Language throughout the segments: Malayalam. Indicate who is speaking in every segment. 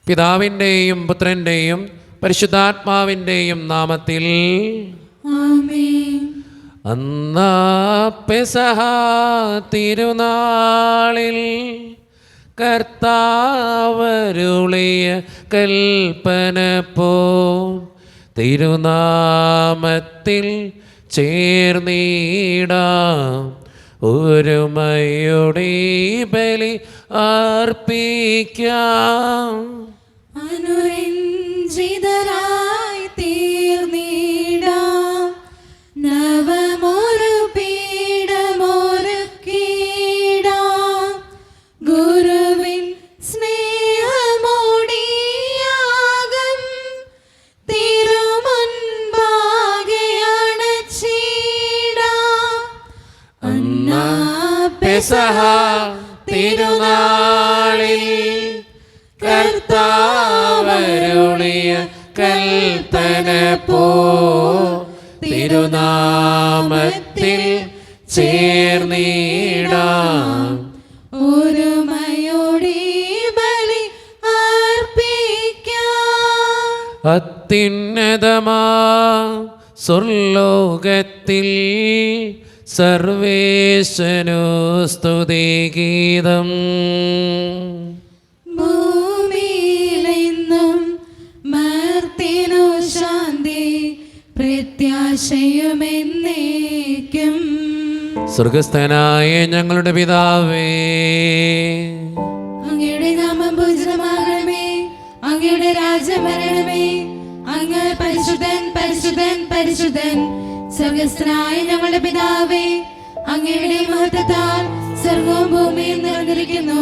Speaker 1: പിതാവിൻ്റെയും പുത്രൻ്റെയും പരിശുദ്ധാത്മാവിൻ്റെയും നാമത്തിൽ
Speaker 2: ആമേൻ.
Speaker 1: അന്നാ പെസഹ തിരുനാളിൽ കർത്താവരുളിയ കൽപ്പന പോ തിരുനാമത്തിൽ ചേർന്നിടാം ഒരുമയുടെ ബലി അർപ്പിക്കാം.
Speaker 2: അനുരഞ്ജിതരായി തീർന്നിടാം നവമൊരു പീഠമൊരുക്കിടാം ഗുരുവിൻ സ്നേഹമോടിയാകം തിരുമുൻപാകെ അണച്ചിടാം.
Speaker 1: അന്നാ പെസഹ തിരുനാളിൽ കർത്താവരുളിയ കൽപ്പന പോ തിരുനാമത്തിൽ ചേർന്നിടാം
Speaker 2: ഒരുമയോടെ ബലി അർപ്പിക്കാം.
Speaker 1: അത്യുന്നതമാ സ്വർലോകത്തിൽ സർവേശനു സ്തുതിഗീതം.
Speaker 2: ഭൂമിയിലെന്നും മർത്യനു ശാന്തി പ്രത്യാശയുമെന്നേക്കും.
Speaker 1: സ്വർഗസ്ഥനായ ഞങ്ങളുടെ പിതാവേ,
Speaker 2: അങ്ങയുടെ നാമം പൂജിതമാകണമേ, അങ്ങയുടെ രാജ്യം വരണമേ, അങ്ങ് പരിശുദ്ധൻ പരിശുദ്ധൻ പരിശുദ്ധൻ. സ്വർഗസ്ഥനായ ഞങ്ങളുടെ പിതാവേ, അങ്ങയുടെ മഹത്വത്താൽ സ്വർഗവും ഭൂമിയും നിറഞ്ഞിരിക്കുന്നു.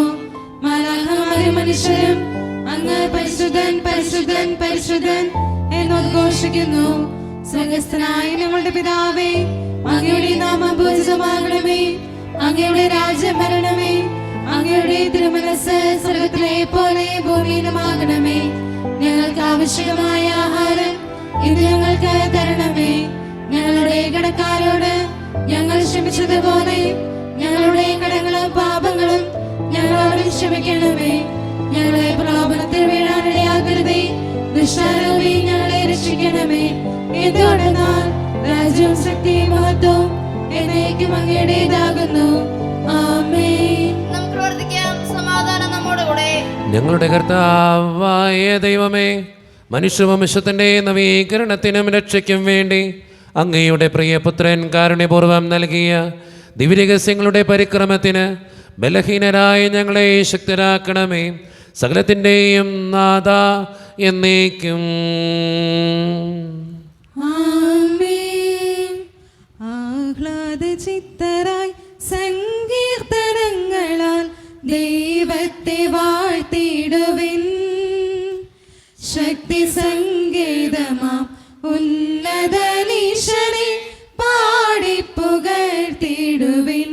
Speaker 2: മാലാഖമാരും മനുഷ്യരും അങ്ങ് പരിശുദ്ധൻ പരിശുദ്ധൻ പരിശുദ്ധൻ എന്നോദ്ഘോഷിക്കുന്നു. സ്വർഗസ്ഥനായ ഞങ്ങളുടെ പിതാവേ, അങ്ങയുടെ നാമം പൂജിതമാകണമേ, അങ്ങയുടെ രാജ്യം വരണമേ, അങ്ങയുടെ തിരുമനസ്സ് സ്വർഗത്തിലെ പോലെ ഭൂമിയിലുമാകണമേ. ഞങ്ങൾക്ക് ആവശ്യമായ ആഹാരം ഇന്ന് ഞങ്ങൾക്ക് തരണമേ. ഞങ്ങളുടെ കടക്കാരോട് ഞങ്ങൾ ക്ഷമിച്ചതുപോലെ ഞങ്ങളുടെ കടങ്ങളും പാപങ്ങളും ഞങ്ങളോട് ക്ഷമിക്കണമേ. ഞങ്ങളെ പ്രലോഭനത്തിൽ വീഴാനിടയാക്കരുതേ, ദുഷ്ടാരൂപി ഞങ്ങളെ രക്ഷിക്കണമേ. എന്തുകൊണ്ടെന്നാൽ രാജ്യവും ശക്തിയും മഹത്വവും എന്നേക്കും അങ്ങയുടേതാകുന്നു. ആമേൻ.
Speaker 3: നമുക്ക് പ്രാർത്ഥിക്കാം. സമാധാനം നമ്മോടുകൂടെ.
Speaker 1: ഞങ്ങളുടെ കർത്താവായ ദൈവമേ, മനുഷ്യവംശത്തിൻ്റെ നവീകരണത്തിനും രക്ഷയ്ക്കും വേണ്ടി അങ്ങയുടെ പ്രിയപുത്രൻ കാരുണ്യപൂർവ്വം നൽകിയ ദിവ്യരഹസ്യങ്ങളുടെ പരിക്രമത്തിന് ബലഹീനരായ ഞങ്ങളെ ശക്തരാക്കണമേ. സകലത്തിൻ്റെയും നാഥ എന്നേക്കും.
Speaker 2: ആമേൻ. ആഹ്ലാദചിത്തരായി സങ്കീർത്തനങ്ങളാൽ ദൈവത്തെ വാഴ്ത്തിടുവിൻ. ശക്തി സങ്കേതമാം ഉന്നതനീശനെ പാടിപ്പുകഴ്ത്തിടുവിൻ.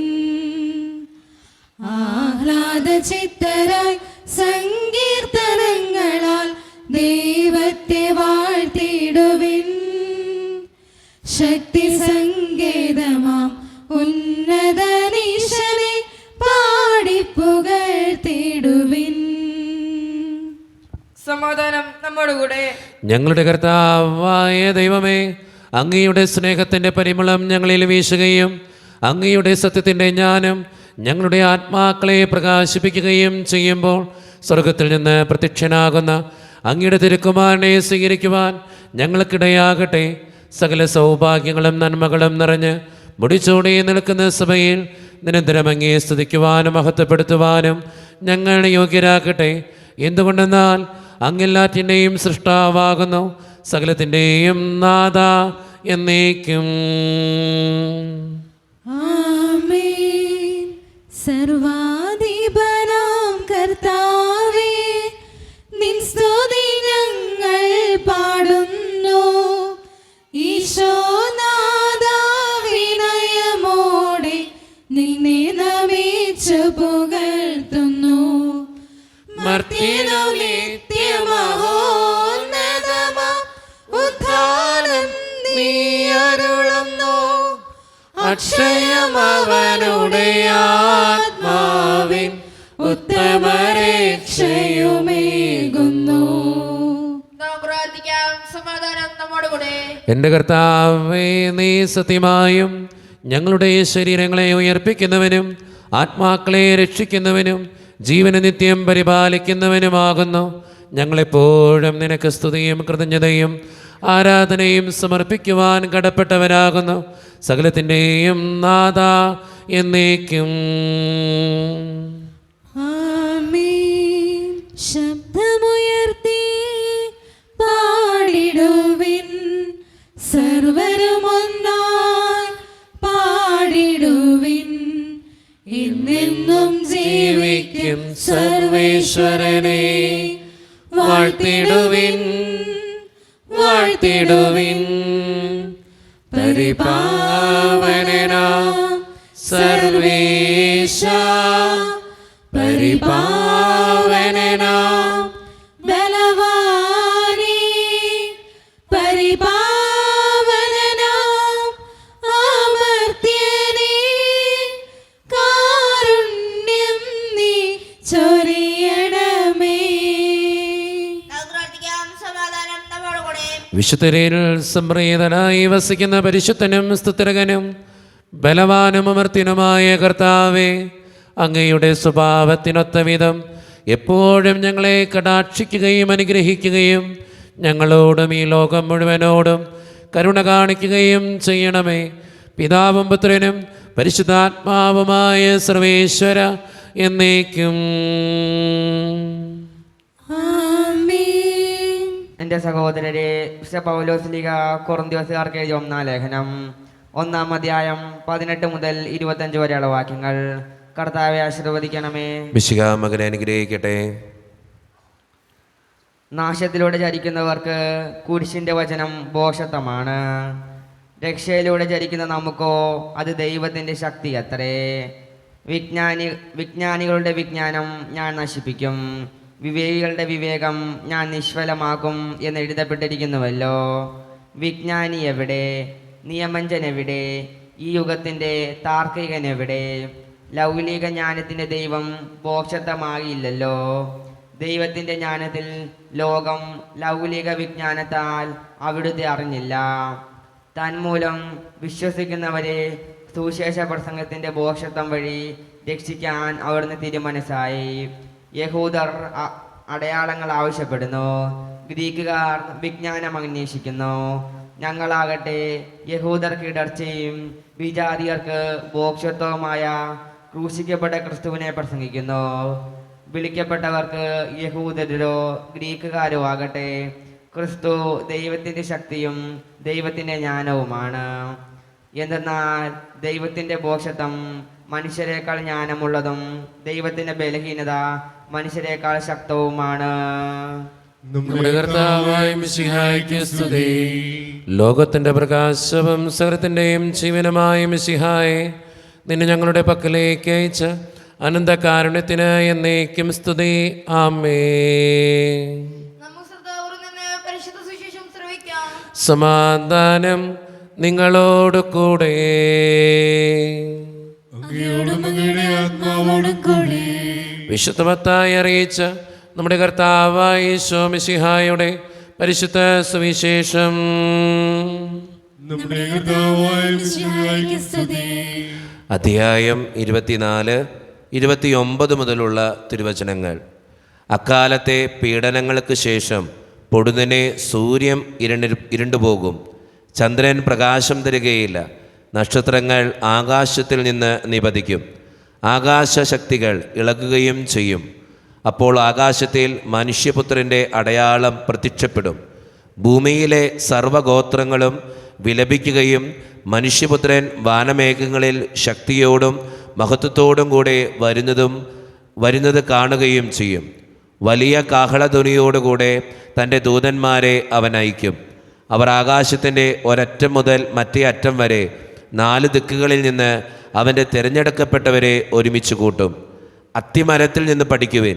Speaker 2: ആഹ്ലാദചിത്തരായി സങ്കീർത്തനങ്ങളാൽ ദൈവത്തെ വാഴ്ത്തിടുവിൻ. ശക്തി സങ്കേതമാം ഉന്നതനീശനെ പാടിപ്പുകഴ്ത്തിടുവിൻ.
Speaker 3: സമാധാനം നമ്മോടുകൂടെ.
Speaker 1: ഞങ്ങളുടെ കർത്താവായ ദൈവമേ, അങ്ങയുടെ സ്നേഹത്തിൻ്റെ പരിമളം ഞങ്ങളിൽ വീശുകയും അങ്ങയുടെ സത്യത്തിൻ്റെ ജ്ഞാനം ഞങ്ങളുടെ ആത്മാക്കളെ പ്രകാശിപ്പിക്കുകയും ചെയ്യുമ്പോൾ സ്വർഗത്തിൽ നിന്ന് പ്രത്യക്ഷനാകുന്ന അങ്ങയുടെ തിരുക്കുമാരനെ സ്വീകരിക്കുവാൻ ഞങ്ങൾക്കിടയാകട്ടെ. സകല സൗഭാഗ്യങ്ങളും നന്മകളും നിറഞ്ഞ് മുടിച്ചൂടി നിൽക്കുന്ന സഭയിൽ നിരന്തരം അങ്ങയെ സ്തുതിക്കുവാനും മഹത്വപ്പെടുത്തുവാനും ഞങ്ങൾ യോഗ്യരാക്കട്ടെ. എന്തുകൊണ്ടെന്നാൽ അങ്ങെല്ലാറ്റിൻ്റെയും സൃഷ്ടാവാകുന്നു, സകലത്തിൻ്റെയും നാഥ എന്നേക്കും.
Speaker 2: ആമേൻ. സർവാധിപനാം കർത്താവേ, നിൻ സ്തുതി ഞങ്ങൾ പാടുന്നു. ഈശോനാഥാ, വിനയമോടെ നിന്നെ നമിച്ചു പുകഴ്ത്തുന്നു. മർത്യനു നിത്യമഹോന്നതമാ ഉദ്ധാനം നീ അരുളുന്നു.
Speaker 1: അക്ഷയമവനുടെ ആത്മാവിൻ
Speaker 2: ഉത്തമരക്ഷയുമേകുന്നു.
Speaker 3: നമ്മോടുകൂടെ.
Speaker 1: എൻ്റെ കർത്താവേ, നീ സത്യമായും ഞങ്ങളുടെ ശരീരങ്ങളെ ഉയർപ്പിക്കുന്നവനും ആത്മാക്കളെ രക്ഷിക്കുന്നവനും ജീവനെ നിത്യം പരിപാലിക്കുന്നവനുമാകുന്നു. ഞങ്ങളെപ്പോഴും നിനക്ക് സ്തുതിയും കൃതജ്ഞതയും ആരാധനയും സമർപ്പിക്കുവാൻ കടപ്പെട്ടവരാകുന്നു. സകലത്തിൻ്റെയും നാഥ എന്നേക്കും.
Speaker 2: ആമേൻ. ശബ്ദമുയർത്തി പാടിടുവിൻ, സർവരും ഒന്നായി പാടിടുവിൻ. എന്നെന്നും ജീവിക്കും
Speaker 1: സർവേശ്വരനെ വാഴ്ത്തിടുവിൻ, വാഴ്ത്തിടുവിൻ. പരിപാവനനാം സർവേശ, പരിപാവനനാം
Speaker 2: ബലവാനേ, പരിപാവനനാം അമർത്യനേ, കാരുണ്യം നീ ചൊരിയണമേ.
Speaker 3: നമുക്ക് പ്രാർത്ഥിക്കാം. സമാധാനം നമ്മോടുകൂടെ.
Speaker 1: വിശുദ്ധരിൽ സംപ്രീതനായി വസിക്കുന്ന പരിശുദ്ധനും സ്തുതിരകനും ബലവാനും അമർത്തിനുമായ കർത്താവേ, അങ്ങയുടെ സ്വഭാവത്തിനൊത്ത വിധം എപ്പോഴും ഞങ്ങളെ കടാക്ഷിക്കുകയും അനുഗ്രഹിക്കുകയും ഞങ്ങളോടും ഈ ലോകം മുഴുവനോടും കരുണ കാണിക്കുകയും ചെയ്യണമേ. പിതാവും പുത്രനും പരിശുദ്ധാത്മാവുമായ സർവേശ്വര എന്നേക്കും.
Speaker 2: ആമേൻ.
Speaker 4: എൻ്റെ സഹോദരരെ, വിശുദ്ധ പൗലോസ്ലീഹ കൊറിന്ത്യക്കാർക്ക് എഴുതിയ 1-ാം ലേഖനം 1-ാം അധ്യായം 18 മുതൽ 25 വരെയുള്ള വാക്യങ്ങൾ. കർത്താവെ ആശീർവദിക്കണമേ.
Speaker 1: മിശിഹാ മകനെ അനുഗ്രഹിക്കട്ടെ.
Speaker 4: നാശത്തിലൂടെ ചരിക്കുന്നവർക്ക് കുരിശിൻ്റെ വചനം ഭോഷത്വമാണ്. രക്ഷയിലൂടെ ചരിക്കുന്ന നമുക്കോ അത് ദൈവത്തിൻ്റെ ശക്തി അത്രേ. വിജ്ഞാനികളുടെ വിജ്ഞാനം ഞാൻ നശിപ്പിക്കും, വിവേകികളുടെ വിവേകം ഞാൻ നിഷ്ഫലമാക്കും എന്ന് എഴുതപ്പെട്ടിരിക്കുന്നുവല്ലോ. വിജ്ഞാനി എവിടെ? നിയമഞ്ജൻ എവിടെ? ഈ യുഗത്തിൻ്റെ താർക്കികൻ എവിടെ? ലൗകിക ജ്ഞാനത്തിൻ്റെ ദൈവം ഭോക്ഷത്വമാകില്ലല്ലോ. ദൈവത്തിൻ്റെ ജ്ഞാനത്തിൽ ലോകം ലൗകിക വിജ്ഞാനത്താൽ അവിടുത്തെ അറിഞ്ഞില്ല. തന്മൂലം വിശ്വസിക്കുന്നവരെ സുവിശേഷ പ്രസംഗത്തിൻ്റെ ഭോക്ഷത്വം വഴി രക്ഷിക്കാൻ അവിടുന്ന് തീരുമാനസായി. യഹൂദർ അടയാളങ്ങൾ ആവശ്യപ്പെടുന്നു, ഗ്രീക്കുകാർ വിജ്ഞാനം അന്വേഷിക്കുന്നു. ഞങ്ങളാകട്ടെ യഹൂദർക്ക് ഇടർച്ചയും വിജാതിയർക്ക് ഭോക്ഷത്വവുമായ ക്രൂശിക്കപ്പെട്ട ക്രിസ്തുവിനെ പ്രസംഗിക്കുന്നു. വിളിക്കപ്പെട്ടവർക്ക് യഹൂദരോ ഗ്രീക്കുകാരോ ആകട്ടെ ക്രിസ്തു ദൈവത്തിൻ്റെ ശക്തിയും ദൈവത്തിൻ്റെ ജ്ഞാനവുമാണ്. എന്തെന്നാൽ ദൈവത്തിൻ്റെ ഭോക്ഷത്വം മനുഷ്യരെക്കാൾ ജ്ഞാനമുള്ളതും ദൈവത്തിൻ്റെ ബലഹീനത മനുഷ്യരെക്കാൾ ശക്തവുമാണ്.
Speaker 1: നമ്മുടെ കർത്താവായ മിശിഹായ്ക്ക് സ്തുതി. ലോകത്തിന്റെ പ്രകാശവും സകലത്തിന്റെയും ജീവനുമായ മിശിഹായെ, നിന്നെ ഞങ്ങളുടെ പക്കലേക്ക് അയച്ച അനന്തകാരുണ്യത്തിന് എന്നേക്കും സ്തുതി. ആമേൻ.
Speaker 3: നമുക്ക് ശ്രദ്ധാപൂർവ്വം നിന്ന് പരിശുദ്ധ സുവിശേഷം ശ്രവിക്കാം.
Speaker 1: സമാധാനം നിങ്ങളോട് കൂടെ. വിശുദ്ധ മത്തായി അറിയിച്ച നമ്മുടെ കർത്താവായ യേശു മിശിഹായുടെ പരിശുദ്ധ സുവിശേഷം. അധ്യായം 24, 29 മുതലുള്ള തിരുവചനങ്ങൾ. അക്കാലത്തെ പീഡനങ്ങൾക്ക് ശേഷം പൊടുന്നനെ സൂര്യൻ ഇരുണ്ടുപോകും, ചന്ദ്രൻ പ്രകാശം തരികയില്ല, നക്ഷത്രങ്ങൾ ആകാശത്തിൽ നിന്ന് നിപതിക്കും, ആകാശശക്തികൾ ഇളകുകയും ചെയ്യും. അപ്പോൾ ആകാശത്തിൽ മനുഷ്യപുത്രൻ്റെ അടയാളം പ്രത്യക്ഷപ്പെടും. ഭൂമിയിലെ സർവ്വഗോത്രങ്ങളും വിലപിക്കുകയും മനുഷ്യപുത്രൻ വാനമേഘങ്ങളിൽ ശക്തിയോടും മഹത്വത്തോടും കൂടെ വരുന്നത് കാണുകയും ചെയ്യും. വലിയ കാഹളധ്വനിയോടുകൂടെ തൻ്റെ ദൂതന്മാരെ അവൻ അയക്കും. അവർ ആകാശത്തിൻ്റെ ഒരറ്റം മുതൽ മറ്റേ അറ്റം വരെ 4 ദിക്കുകളിൽ നിന്ന് അവൻ്റെ തിരഞ്ഞെടുക്കപ്പെട്ടവരെ ഒരുമിച്ച് കൂട്ടും. അത്തിമരത്തിൽ നിന്ന് പഠിക്കുവിൻ.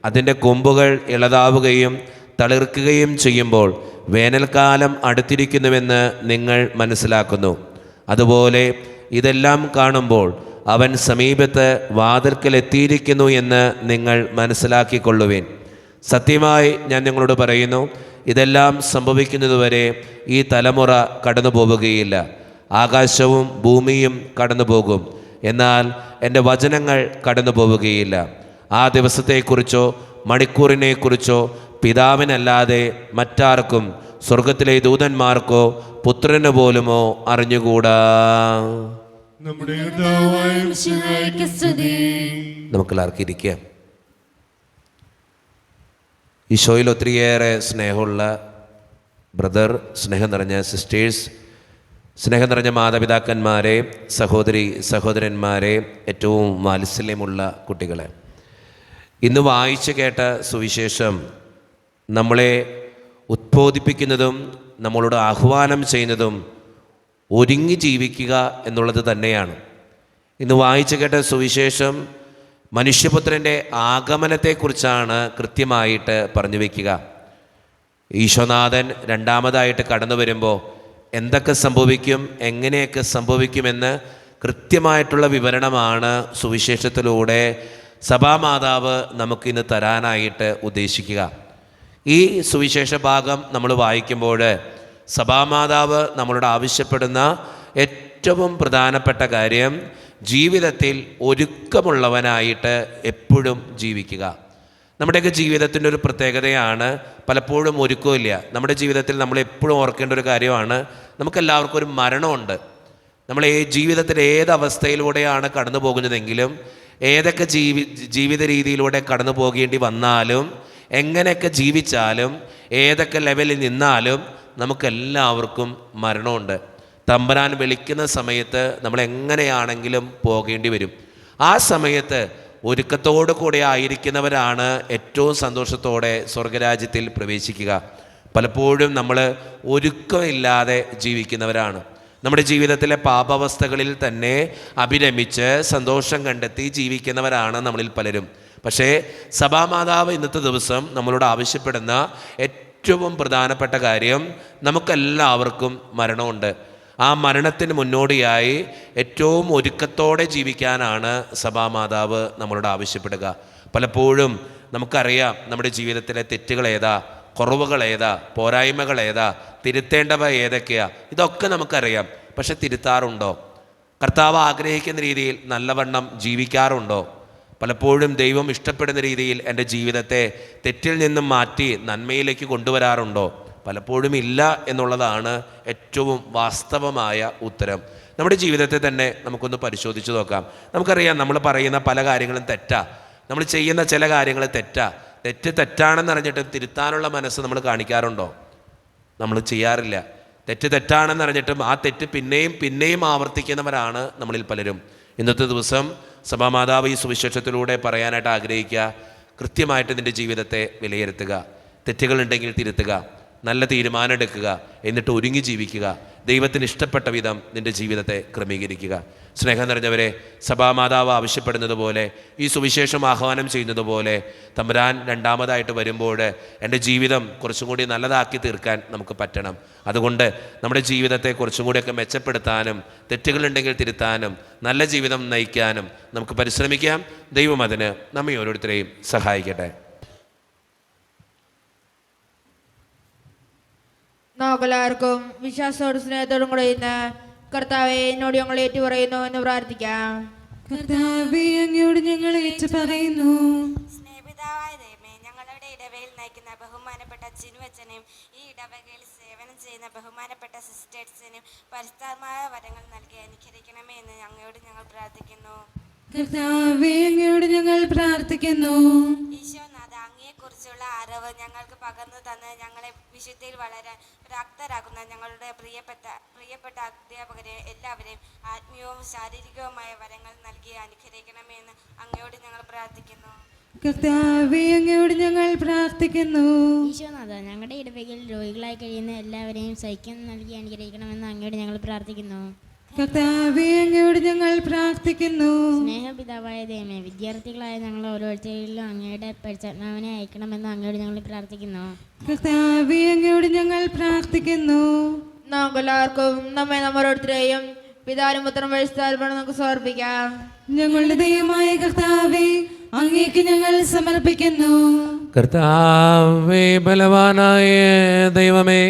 Speaker 1: അതിൻ്റെ കൊമ്പുകൾ ഇളതാവുകയും തളിർക്കുകയും ചെയ്യുമ്പോൾ വേനൽക്കാലം അടുത്തിരിക്കുന്നുവെന്ന് നിങ്ങൾ മനസ്സിലാക്കുന്നു. അതുപോലെ ഇതെല്ലാം കാണുമ്പോൾ അവൻ സമീപത്ത് വാതിൽക്കൽ എത്തിയിരിക്കുന്നു എന്ന് നിങ്ങൾ മനസ്സിലാക്കിക്കൊള്ളുവിൻ. സത്യമായി ഞാൻ നിങ്ങളോട് പറയുന്നു, ഇതെല്ലാം സംഭവിക്കുന്നതുവരെ ഈ തലമുറ കടന്നു പോവുകയില്ല. ആകാശവും ഭൂമിയും കടന്നു പോകും, എന്നാൽ എൻ്റെ വചനങ്ങൾ കടന്നു പോവുകയില്ല. ആ ദിവസത്തെക്കുറിച്ചോ മണിക്കൂറിനെക്കുറിച്ചോ പിതാവിനല്ലാതെ മറ്റാർക്കും, സ്വർഗത്തിലെ ദൂതന്മാർക്കോ പുത്രന് പോലുമോ അറിഞ്ഞുകൂടാ.
Speaker 5: നമ്മുടെ കർത്താവായ മിശിഹായ്ക്ക് സ്തുതി.
Speaker 1: നമുക്കെല്ലാവർക്കും ഇരിക്കാം. ഈശോയിൽ ഒത്തിരിയേറെ സ്നേഹമുള്ള ബ്രദർ, സ്നേഹം നിറഞ്ഞ സിസ്റ്റേഴ്സ്, സ്നേഹം നിറഞ്ഞ മാതാപിതാക്കന്മാരെ, സഹോദരി സഹോദരന്മാരെ, ഏറ്റവും വാത്സല്യമുള്ള കുട്ടികളെ, ഇന്ന് വായിച്ചു കേട്ട സുവിശേഷം നമ്മളെ ഉദ്ബോധിപ്പിക്കുന്നതും നമ്മളോട് ആഹ്വാനം ചെയ്യുന്നതും ഒരുങ്ങി ജീവിക്കുക എന്നുള്ളത് തന്നെയാണ്. ഇന്ന് വായിച്ചു കേട്ട സുവിശേഷം മനുഷ്യപുത്രൻ്റെ ആഗമനത്തെക്കുറിച്ചാണ് കൃത്യമായിട്ട് പറഞ്ഞു വയ്ക്കുക. ഈശോനാഥൻ രണ്ടാമതായിട്ട് കടന്നു വരുമ്പോൾ എന്തൊക്കെ സംഭവിക്കും, എങ്ങനെയൊക്കെ സംഭവിക്കുമെന്ന് കൃത്യമായിട്ടുള്ള വിവരണമാണ് സുവിശേഷത്തിലൂടെ സഭാമാതാവ് നമുക്കിന്ന് തരാനായിട്ട് ഉദ്ദേശിക്കുക. ഈ സുവിശേഷ ഭാഗം നമ്മൾ വായിക്കുമ്പോൾ സഭാമാതാവ് നമ്മളോട് ആവശ്യപ്പെടുന്ന ഏറ്റവും പ്രധാനപ്പെട്ട കാര്യം ജീവിതത്തിൽ ഒരുക്കമുള്ളവനായിട്ട് എപ്പോഴും ജീവിക്കുക. നമ്മുടെയൊക്കെ ജീവിതത്തിൻ്റെ ഒരു പ്രത്യേകതയാണ് പലപ്പോഴും ഒരുക്കമില്ല. നമ്മുടെ ജീവിതത്തിൽ നമ്മൾ എപ്പോഴും ഓർക്കേണ്ട ഒരു കാര്യമാണ്, നമുക്കെല്ലാവർക്കും ഒരു മരണമുണ്ട്. നമ്മൾ ജീവിതത്തിൽ ഏത് അവസ്ഥയിലൂടെയാണ് കടന്നു പോകുന്നതെങ്കിലും, ഏതൊക്കെ ജീവിത രീതിയിലൂടെ കടന്നു പോകേണ്ടി വന്നാലും, എങ്ങനെയൊക്കെ ജീവിച്ചാലും, ഏതൊക്കെ ലെവലിൽ നിന്നാലും നമുക്കെല്ലാവർക്കും മരണമുണ്ട്. തമ്പുരാൻ വിളിക്കുന്ന സമയത്ത് നമ്മൾ എങ്ങനെയാണെങ്കിലും പോകേണ്ടി വരും. ആ സമയത്ത് ഒരുക്കത്തോടു കൂടെ ആയിരിക്കുന്നവരാണ് ഏറ്റവും സന്തോഷത്തോടെ സ്വർഗരാജ്യത്തിൽ പ്രവേശിക്കുക. പലപ്പോഴും നമ്മൾ ഒരുക്കമില്ലാതെ ജീവിക്കുന്നവരാണ്. നമ്മുടെ ജീവിതത്തിലെ പാപാവസ്ഥകളിൽ തന്നെ അഭിരമിച്ച് സന്തോഷം കണ്ടെത്തി ജീവിക്കുന്നവരാണ് നമ്മളിൽ പലരും. പക്ഷേ സഭാമാതാവ് ഇന്നത്തെ ദിവസം നമ്മളോട് ആവശ്യപ്പെടുന്ന ഏറ്റവും പ്രധാനപ്പെട്ട കാര്യം, നമുക്കെല്ലാവർക്കും മരണമുണ്ട്. ആ മരണത്തിന് മുന്നോടിയായി ഏറ്റവും ഒരുക്കത്തോടെ ജീവിക്കാനാണ് സഭാമാതാവ് നമ്മളോട് ആവശ്യപ്പെടുക. പലപ്പോഴും നമുക്കറിയാം നമ്മുടെ ജീവിതത്തിലെ തെറ്റുകൾ ഏതാ, കുറവുകൾ ഏതാ, പോരായ്മകൾ ഏതാ, തിരുത്തേണ്ടവ ഏതൊക്കെയാ, ഇതൊക്കെ നമുക്കറിയാം. പക്ഷെ തിരുത്താറുണ്ടോ? കർത്താവ് ആഗ്രഹിക്കുന്ന രീതിയിൽ നല്ലവണ്ണം ജീവിക്കാറുണ്ടോ? പലപ്പോഴും ദൈവം ഇഷ്ടപ്പെടുന്ന രീതിയിൽ എൻ്റെ ജീവിതത്തെ തെറ്റിൽ നിന്നും മാറ്റി നന്മയിലേക്ക് കൊണ്ടുവരാറുണ്ടോ? പലപ്പോഴും ഇല്ല എന്നുള്ളതാണ് ഏറ്റവും വാസ്തവമായ ഉത്തരം. നമ്മുടെ ജീവിതത്തെ തന്നെ നമുക്കൊന്ന് പരിശോധിച്ച് നോക്കാം. നമുക്കറിയാം നമ്മൾ പറയുന്ന പല കാര്യങ്ങളും തെറ്റാ, നമ്മൾ ചെയ്യുന്ന ചില കാര്യങ്ങൾ തെറ്റാ. തെറ്റാണെന്ന് അറിഞ്ഞിട്ട് തിരുത്താനുള്ള മനസ്സ് നമ്മൾ കാണിക്കാറുണ്ടോ? നമ്മൾ ചെയ്യാറില്ല. തെറ്റാണെന്ന് അറിഞ്ഞിട്ടും ആ തെറ്റ് പിന്നെയും ആവർത്തിക്കുന്നവരാണ് നമ്മളിൽ പലരും. ഇന്നത്തെ ദിവസം സഭാമാതാവ് ഈ സുവിശേഷത്തിലൂടെ പറയാനായിട്ട് ആഗ്രഹിക്കുക, കൃത്യമായിട്ട് നിൻ്റെ ജീവിതത്തെ വിലയിരുത്തുക, തെറ്റുകളുണ്ടെങ്കിൽ തിരുത്തുക, നല്ല തീരുമാനം എടുക്കുക, എന്നിട്ട് ഒരുങ്ങി ജീവിക്കുക, ദൈവത്തിന് ഇഷ്ടപ്പെട്ട വിധം നിൻ്റെ ജീവിതത്തെ ക്രമീകരിക്കുക. സ്നേഹം നിറഞ്ഞവരെ, സഭാമാതാവ് ആവശ്യപ്പെടുന്നത് പോലെ, ഈ സുവിശേഷം ആഹ്വാനം ചെയ്യുന്നത് പോലെ, തമ്പുരാൻ രണ്ടാമതായിട്ട് വരുമ്പോൾ എൻ്റെ ജീവിതം കുറച്ചും കൂടി നല്ലതാക്കി തീർക്കാൻ നമുക്ക് പറ്റണം. അതുകൊണ്ട് നമ്മുടെ ജീവിതത്തെ കുറച്ചും കൂടിയൊക്കെ മെച്ചപ്പെടുത്താനും, തെറ്റുകളുണ്ടെങ്കിൽ തിരുത്താനും, നല്ല ജീവിതം നയിക്കാനും നമുക്ക് പരിശ്രമിക്കാം. ദൈവം അതിന് നമ്മെ ഓരോരുത്തരെയും സഹായിക്കട്ടെ.
Speaker 3: നമുക്കെല്ലാവർക്കും വിശ്വാസത്തോടും സ്നേഹത്തോടും കൂടെ ഇന്ന് കർത്താവെ എന്നോട് ഞങ്ങൾ ഏറ്റു പറയുന്നു എന്ന് പ്രാർത്ഥിക്കാം.
Speaker 2: കർത്താവേ, അങ്ങയോട് ഞങ്ങൾ ഏറ്റു പറയുന്നു.
Speaker 6: സ്നേഹിതാവായ ദൈവമേ, ഞങ്ങളുടെ ഇടവയിൽ നയിക്കുന്ന ബഹുമാനപ്പെട്ട ചിനുവച്ചനെയും ഈ ഇടവകയിൽ സേവനം ചെയ്യുന്ന ബഹുമാനപ്പെട്ട സിസ്റ്റേഴ്സിനും പരിശുദ്ധമായ വരങ്ങൾ നൽകി അനുഗ്രഹിക്കണമേ എന്ന് അങ്ങയോട് ഞങ്ങൾ പ്രാർത്ഥിക്കുന്നു.
Speaker 2: കർത്താവേ, അങ്ങയോട് ഞങ്ങൾ പ്രാർത്ഥിക്കുന്നു.
Speaker 6: ഈശോനാഥ, അങ്ങയെക്കുറിച്ചുള്ള അറിവ് ഞങ്ങൾക്ക് പകർന്നു തന്ന് ഞങ്ങളെ വിശുദ്ധിയിൽ വളരാൻ പ്രാപ്തരാക്കുന്ന ഞങ്ങളുടെ പ്രിയപ്പെട്ട അധ്യാപകരെ എല്ലാവരെയും ആത്മീയവും ശാരീരികവുമായ വരങ്ങൾ നൽകി അനുഗ്രഹിക്കണമേ എന്ന് അങ്ങയോട് ഞങ്ങൾ പ്രാർത്ഥിക്കുന്നു.
Speaker 2: കർത്താവേ, അങ്ങയോട് ഞങ്ങൾ പ്രാർത്ഥിക്കുന്നു.
Speaker 7: ഈശോനാഥ, ഞങ്ങളുടെ ഇടവകയിൽ രോഗികളായി കഴിയുന്ന എല്ലാവരെയും സൈക്യം നൽകി അനുഗ്രഹിക്കണമെന്ന് അങ്ങയോട് ഞങ്ങൾ പ്രാർത്ഥിക്കുന്നു.
Speaker 2: കർത്താവേ, അങ്ങയോട് ഞങ്ങൾ പ്രാർത്ഥിക്കുന്നു.
Speaker 7: സ്നേഹപിതാവായ ദൈവമേ, വിദ്യാർത്ഥികളായ ഞങ്ങൾ ഓരോരുത്തരിലും അങ്ങയുടെ പരിചരണവനെ അയക്കണമെന്ന് അങ്ങയോട് ഞങ്ങൾ പ്രാർത്ഥിക്കുന്നു.
Speaker 2: കർത്താവേ, അങ്ങയോട് ഞങ്ങൾ പ്രാർത്ഥിക്കുന്നു.
Speaker 3: നമുക്കെല്ലാവർക്കും ഓരോരുത്തരെയും പിതാവിനും പുത്രനും പരിശുദ്ധാത്മാവിനും നമുക്ക് സമർപ്പിക്കാം.
Speaker 2: ഞങ്ങളുടെ ദൈവമായ കർത്താവേ, അങ്ങേക്ക് ഞങ്ങൾ സമർപ്പിക്കുന്നു.
Speaker 1: കർത്താവേ, ബലവാനായ ദൈവമേ,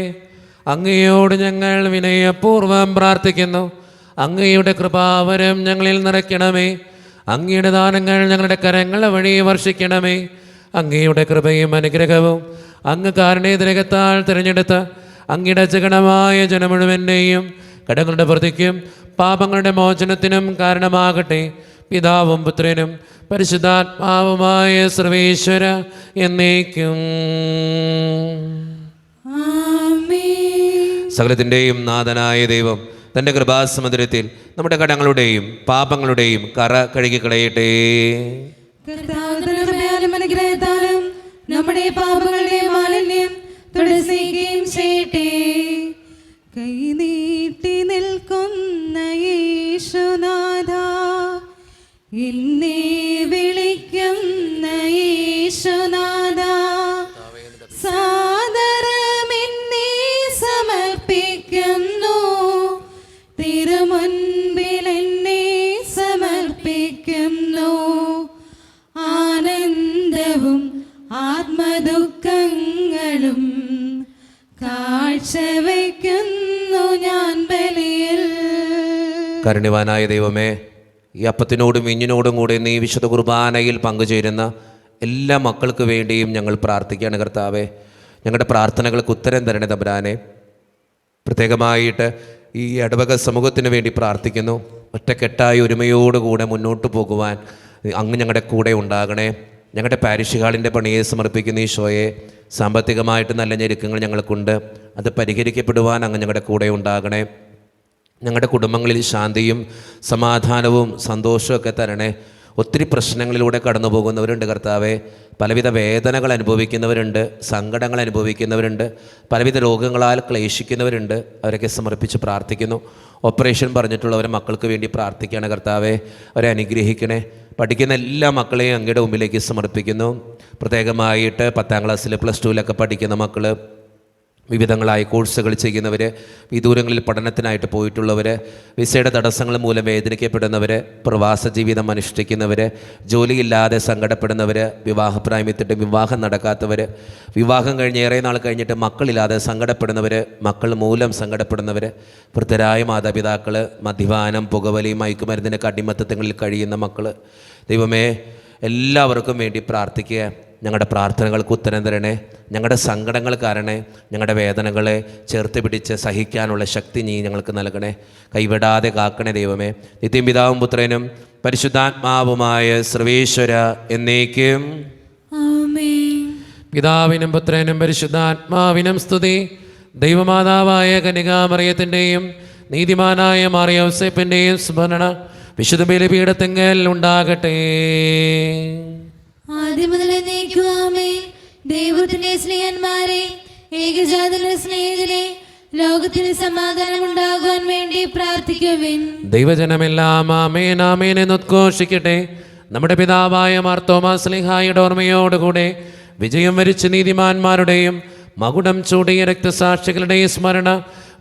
Speaker 1: അങ്ങയോട് ഞങ്ങൾ വിനയപൂർവ്വം പ്രാർത്ഥിക്കുന്നു. അങ്ങയുടെ കൃപാവരം ഞങ്ങളിൽ നിറയ്ക്കണമേ. അങ്ങയുടെ ദാനങ്ങൾ ഞങ്ങളുടെ കരങ്ങളെ വഴി വർഷിക്കണമേ. അങ്ങയുടെ കൃപയും അനുഗ്രഹവും അങ്ങ് കാരുണ്യതിരകത്താൽ തിരഞ്ഞെടുത്ത അങ്ങയുടെ ജഗണമായ ജനം മുഴുവൻ്റെയും കടങ്ങളുടെ പ്രതിക്കും പാപങ്ങളുടെ മോചനത്തിനും കാരണമാകട്ടെ. പിതാവും പുത്രനും പരിശുദ്ധാത്മാവുമായ സർവേശ്വര എന്നേക്കും. സകലത്തിൻ്റെയും നാഥനായ ദൈവം തൻ്റെ കൃപാസമുദ്രത്തിൽ നമ്മുടെ കടങ്ങളുടെയും പാപങ്ങളുടെയും കറ കഴുകിക്കളയട്ടെ.
Speaker 2: അനുഗ്രഹത്താലും നമ്മുടെ പാപങ്ങളുടെ മാലിന്യം തുടരുകയും ചെയ്യട്ടെ. കൈനീട്ടി നിൽക്കുന്ന യേശുനാഥ, എന്നെ വിളിക്കുന്ന യേശുനാഥ, സാദരമെന്നെ സമർപ്പിക്കുന്നു. തിരുമുൻപിൽ എന്നെ സമർപ്പിക്കുന്നു. ആനന്ദവും ആത്മദുഃഖങ്ങളും കാഴ്ചവെക്കുന്നു ഞാൻ ബലിയിൽ.
Speaker 1: കാരുണ്യവാനായ ദൈവമേ, ഈ അപ്പത്തിനോടും വീഞ്ഞിനോടും കൂടെ നീ വിശുദ്ധ കുർബാനയിൽ പങ്കുചേരുന്ന എല്ലാ മക്കൾക്ക് വേണ്ടിയും ഞങ്ങൾ പ്രാർത്ഥിക്കുകയാണ്. കർത്താവേ, ഞങ്ങളുടെ പ്രാർത്ഥനകൾക്ക് ഉത്തരം തരണേ തമ്പുരാനെ. പ്രത്യേകമായിട്ട് ഈ ഇടവക സമൂഹത്തിന് വേണ്ടി പ്രാർത്ഥിക്കുന്നു. ഒറ്റക്കെട്ടായി ഒരുമയോടുകൂടെ മുന്നോട്ട് പോകുവാൻ അങ്ങ് ഞങ്ങളുടെ കൂടെ ഉണ്ടാകണേ. ഞങ്ങളുടെ പാരിഷ് ഹാളിൻ്റെ പണിയെ സമർപ്പിക്കുന്ന ഈശോയെ, സാമ്പത്തികമായിട്ട് നല്ല ഞെരുക്കങ്ങൾ ഞങ്ങൾക്കുണ്ട്. അത് പരിഹരിക്കപ്പെടുവാൻ അങ്ങ് ഞങ്ങളുടെ കൂടെ ഉണ്ടാകണേ. ഞങ്ങളുടെ കുടുംബങ്ങളിൽ ശാന്തിയും സമാധാനവും സന്തോഷമൊക്കെ തരണേ. ഒത്തിരി പ്രശ്നങ്ങളിലൂടെ കടന്നു പോകുന്നവരുണ്ട് കർത്താവെ. പലവിധ വേദനകൾ അനുഭവിക്കുന്നവരുണ്ട്, സങ്കടങ്ങൾ അനുഭവിക്കുന്നവരുണ്ട്, പലവിധ രോഗങ്ങളാൽ ക്ലേശിക്കുന്നവരുണ്ട്. അവരൊക്കെ സമർപ്പിച്ച് പ്രാർത്ഥിക്കുന്നു. ഓപ്പറേഷൻ പറഞ്ഞിട്ടുള്ളവരെ മക്കൾക്ക് വേണ്ടി പ്രാർത്ഥിക്കുകയാണ് കർത്താവെ. അവരെ അനുഗ്രഹിക്കണേ. പഠിക്കുന്ന എല്ലാ മക്കളെയും അങ്ങയുടെ മുമ്പിലേക്ക് സമർപ്പിക്കുന്നു. പ്രത്യേകമായിട്ട് 10ാം ക്ലാസ്സിൽ പ്ലസ് 2-ലൊക്കെ പഠിക്കുന്ന മക്കൾ, വിവിധങ്ങളായ കോഴ്സുകൾ ചെയ്യുന്നവർ, വിദൂരങ്ങളിൽ പഠനത്തിനായിട്ട് പോയിട്ടുള്ളവർ, വിസയുടെ തടസ്സങ്ങൾ മൂലം വേദനിക്കപ്പെടുന്നവർ, പ്രവാസ ജീവിതം അനുഷ്ഠിക്കുന്നവർ, ജോലിയില്ലാതെ സങ്കടപ്പെടുന്നവർ, വിവാഹപ്രായമെത്തിയിട്ട് വിവാഹം നടക്കാത്തവർ, വിവാഹം കഴിഞ്ഞ് ഏറെ നാൾ കഴിഞ്ഞിട്ട് മക്കളില്ലാതെ സങ്കടപ്പെടുന്നവർ, മക്കൾ മൂലം സങ്കടപ്പെടുന്നവർ, വൃദ്ധരായ മാതാപിതാക്കൾ, മദ്യപാനം, പുകവലി, മയക്കുമരുന്നിൻ്റെ അടിമത്തങ്ങളിൽ കഴിയുന്ന മക്കൾ, ദൈവമേ, എല്ലാവർക്കും വേണ്ടി പ്രാർത്ഥിക്കുക. ഞങ്ങളുടെ പ്രാർത്ഥനകൾക്ക് ഉത്തരം തരണേ. ഞങ്ങളുടെ സങ്കടങ്ങൾ കാരണേ, ഞങ്ങളുടെ വേദനകളെ ചേർത്ത് പിടിച്ച് സഹിക്കാനുള്ള ശക്തി നീ ഞങ്ങൾക്ക് നൽകണേ. കൈവിടാതെ കാക്കണേ ദൈവമേ. നിത്യം പിതാവും പുത്രനും പരിശുദ്ധാത്മാവുമായ സർവേശ്വര എന്നേക്കും. പിതാവിനും പുത്രനും പരിശുദ്ധാത്മാവിനും സ്തുതി. ദൈവമാതാവായ കന്യകാമറിയത്തിൻ്റെയും നീതിമാനായ മാറിയോസേപ്പിൻ്റെയും സ്മരണ വിശുദ്ധ ബലിപീഠത്തിങ്കൽ ഉണ്ടാകട്ടെ.
Speaker 2: ആദ്യം മുതൽ എന്നേക്കും ആമേൻ. ദൈവത്തിന്റെ സ്നേഹന്മാരെ, ഏകജാതന്റെ സ്നേഹിതരെ, ലോകത്തിന് സമാധാനം ഉണ്ടാകുവാൻ വേണ്ടി പ്രാർത്ഥിക്കുവിൻ.
Speaker 1: ദൈവജനമെല്ലാം ആമേൻ ആമേൻ എന്നുദ്ഘോഷിക്കട്ടെ. നമ്മുടെ പിതാവായ മാർത്തോമാ ശ്ലീഹായുടെ ഓർമ്മയോടുകൂടെ വിജയം വരിച്ച നീതിമാന്മാരുടെയും മകുടം ചൂടിയ രക്തസാക്ഷികളുടെയും സ്മരണ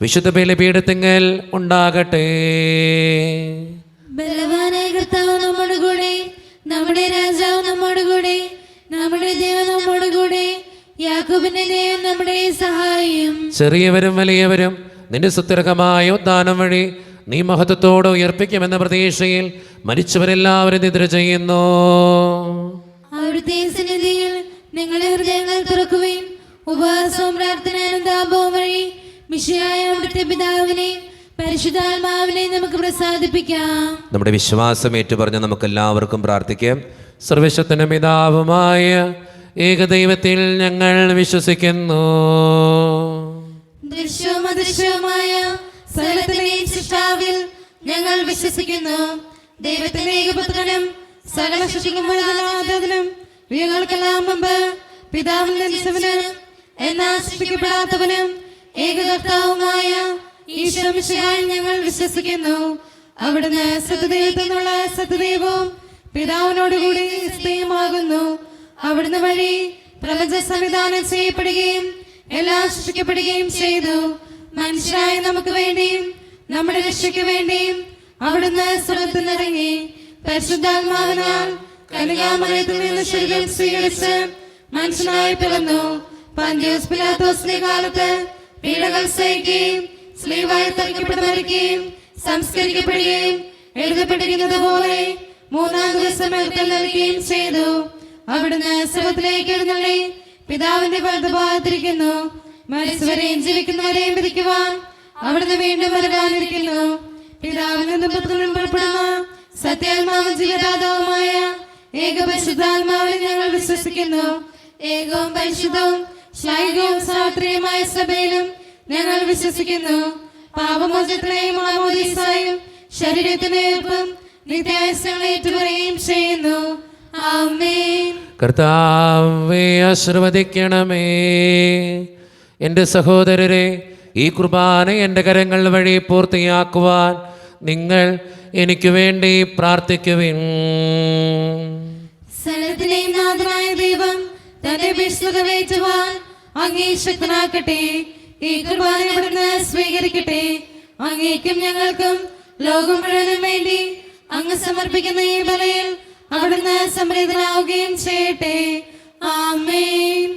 Speaker 1: വിശുദ്ധ ബലിപീഠത്തിങ്കൽ ഉണ്ടാകട്ടെ.
Speaker 2: ബലവാനായ കർത്താവ് നമ്മുടെ കൂടെ, നമ്മുടെ രാജാവ് നമ്മുടെ കൂടെ, നമ്മുടെ ദൈവം നമ്മുടെ കൂടെ, യാക്കോബിന്റെ ദൈവം നമ്മുടെ സഹായം.
Speaker 1: ചെറിയവരും വലിയവരും നിന്റെ സുത്യർഹമായ ഉദ്ധാനം വഴി നീ മഹത്വത്തോടെ ഉയർപ്പിക്കുമെന്ന പ്രതീക്ഷയിൽ മരിച്ചവരെല്ലാവരും നിദ്ര ചെയ്യുന്നു.
Speaker 2: അവിടുത്തെ സന്നിധിയിൽ നിങ്ങളുടെ ഹൃദയങ്ങൾ തുറക്കുകയും ഉപവാസവും പ്രാർത്ഥനയും താപവും വഴി മിശിഹായ അവിടുത്തെ പിതാവിനെ പരിശുദ്ധാത്മാവിനെ നമുക്ക് പ്രസാദിപ്പിക്കാം.
Speaker 1: നമ്മുടെ വിശ്വാസം ഏറ്റുപറഞ്ഞ് നമുക്ക് എല്ലാവർക്കും പ്രാർത്ഥിക്കാം. സർവശക്തനും പിതാവുമായ ഏകദൈവത്തിൽ ഞങ്ങൾ വിശ്വസിക്കുന്നു.
Speaker 2: ദൃശ്യവും അദൃശ്യവുമായ സകലത്തിന്റെയും സൃഷ്ടാവിൽ ഞങ്ങൾ വിശ്വസിക്കുന്നു. ദൈവത്തിന്റെ ഏകപുത്രനും സകല സൃഷ്ടിക്കും യുഗങ്ങൾക്കെല്ലാം മുമ്പ് പിതാവിന്റെ നിസ്സവനും എന്നാൽ സൃഷ്ടിക്കപ്പെടാത്തവനും ഏകകർത്താവുമായ ഈശോ മിശിഹായിൽ ഞങ്ങൾ വിശ്വസിക്കുന്നു. അവിടുന്ന് സത്യദൈവത്തിൽ നിന്നുള്ള സത്യദൈവവും പിതാവിനോടുകൂടി സ്ത്രീയുമാകുന്നു. അവിടുന്ന് വഴി പ്രപഞ്ച സംവിധാനം ചെയ്യപ്പെടുകയും എല്ലാം സൃഷ്ടിക്കപ്പെടുകയും ചെയ്തു. മനുഷ്യരായ നമുക്ക് വേണ്ടിയും നമ്മുടെ രക്ഷയ്ക്ക് വേണ്ടിയും അവിടുന്ന് സ്വർഗ്ഗത്തിൽ നിന്നിറങ്ങി പരിശുദ്ധാത്മാവിനാൽ കന്യകാമറിയത്തിൽ നിന്ന് ശരീരം സ്വീകരിച്ച് മനുഷ്യനായി പിറന്നു. പന്തിയോസ് പിലാത്തോസിന്റെ കാലത്ത് പീഡകൾ സഹിക്കുകയും സ്ലീവായി തറയ്ക്കപ്പെട്ട് മരിക്കുകയും സംസ്കരിക്കപ്പെടുകയും എഴുതപ്പെട്ടിരിക്കുന്നത് പോലെ മൂന്നാം ദിവസം എഴുന്നേൽക്കുകയും ചെയ്തു. അവിടുന്ന് സ്വർഗ്ഗത്തിലേക്ക് എഴുന്നള്ളി പിതാവിന്റെ വലതുഭാഗത്തിരിക്കുന്നു. മരിച്ചവരെയും ജീവിക്കുന്നവരെയും വിധിക്കുവാൻ അവിടുന്ന് വീണ്ടും വരാനിരിക്കുന്നു. പിതാവിൽ നിന്നും പുത്രനും പുറപ്പെടുന്ന സത്യാത്മാവും ജീവദാതാവുമായ ഏകപരിശുദ്ധാത്മാവിനെ ഞങ്ങൾ വിശ്വസിക്കുന്നു. ഏകവും പരിശുദ്ധവും ശൈകവും സാത്രികമായ സഭയിലും ഞങ്ങൾ വിശ്വസിക്കുന്നു. പാപമോചനത്തിനെയും മാമോദീസായും ശരീരത്തിന്റെ ഉയർപ്പും നിത്യായുസ്സുകളെ ഏറ്റുപറയുകയും ചെയ്യുന്നു. ആമേൻ.
Speaker 1: കർത്താവേ ആശീർവദിക്കണമേ. എൻ്റെ സഹോദരരെ, ഈ കുർബാന എൻ്റെ കരങ്ങൾ വഴി പൂർത്തിയാക്കുവാൻ നിങ്ങൾ എനിക്ക് വേണ്ടി പ്രാർത്ഥിക്കുവിൻ.
Speaker 2: സകലത്തിലെയും നാഥനായ ദൈവം തന്റെ അപേക്ഷ നിറവേറ്റുവാൻ അങ്ങേ ശക്തനാക്കട്ടെ. ഈ കുർബാന ഇവിടുന്ന് സ്വീകരിക്കട്ടെ. അങ്ങേക്കും ഞങ്ങൾക്കും ലോകം മുഴുവനും വേണ്ടി അങ്ങ് സമർപ്പിക്കുന്ന ഈ ബലിയിൽ അവിടുന്ന് സംപ്രീതനാവുകയും ചെയ്യട്ടെ. ആമേൻ.